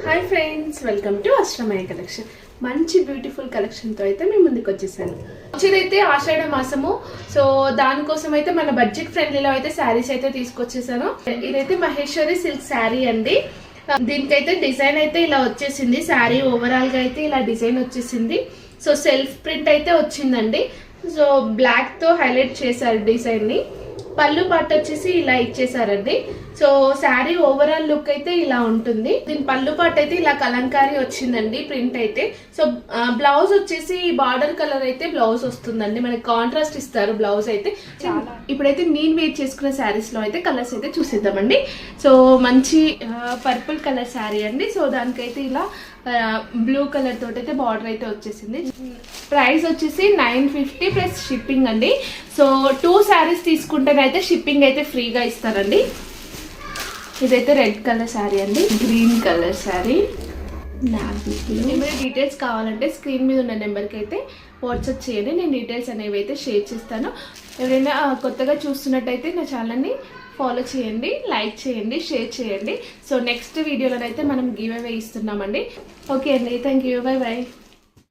Hi friends, welcome to అష్టమయ్య collection. మంచి beautiful కలెక్షన్తో అయితే మేము ముందుకు వచ్చేసాను. వచ్చేదైతే ఆషాఢ మాసము. సో దానికోసం అయితే మన బడ్జెట్ ఫ్రెండ్లీలో అయితే శారీస్ అయితే తీసుకొచ్చేసాను. ఇదైతే మహేశ్వరి సిల్క్ శారీ అండి. దీనికైతే డిజైన్ అయితే ఇలా వచ్చేసింది. శారీ ఓవరాల్ గా అయితే ఇలా డిజైన్ వచ్చేసింది. సో సెల్ఫ్ ప్రింట్ అయితే వచ్చిందండి. సో బ్లాక్ తో హైలైట్ చేశారు డిజైన్ ని. పళ్ళు పాట వచ్చేసి ఇలా ఇచ్చేసారండి. సో శారీ ఓవరాల్ లుక్ అయితే ఇలా ఉంటుంది. దీని పళ్ళు పాట అయితే ఇలా కలంకారీ వచ్చిందండి ప్రింట్ అయితే. సో బ్లౌజ్ వచ్చేసి బార్డర్ కలర్ అయితే బ్లౌజ్ వస్తుందండి. మనకి కాంట్రాస్ట్ ఇస్తారు బ్లౌజ్ అయితే. చాలా ఇప్పుడైతే నేను వేర్ చేసుకున్న శారీస్ లో అయితే కలర్స్ అయితే చూసేద్దామండి. సో మంచి పర్పుల్ కలర్ శారీ అండి. సో దానికైతే ఇలా బ్లూ కలర్ తోటి అయితే బార్డర్ అయితే వచ్చేసింది. ప్రైస్ వచ్చేసి 950 ప్లస్ షిప్పింగ్ అండి. సో 2 శారీస్ తీసుకుంటేనైతే షిప్పింగ్ అయితే ఫ్రీగా ఇస్తారండి. ఇదైతే రెడ్ కలర్ శారీ అండి. Green colour sari. ఏమైనా డీటెయిల్స్ కావాలంటే స్క్రీన్ మీద ఉన్న నెంబర్కి అయితే వాట్సాప్ చేయండి. నేను డీటెయిల్స్ అనేవి అయితే షేర్ చేస్తాను. ఎవరైనా కొత్తగా చూస్తున్నట్టయితే నా ఛానల్ని ఫాలో చేయండి, లైక్ చేయండి, షేర్ చేయండి. సో నెక్స్ట్ వీడియోలో అయితే మనం గివ్ అవే ఇస్తున్నామండి. ఓకే అండి, థ్యాంక్ యూ, బై బాయ్.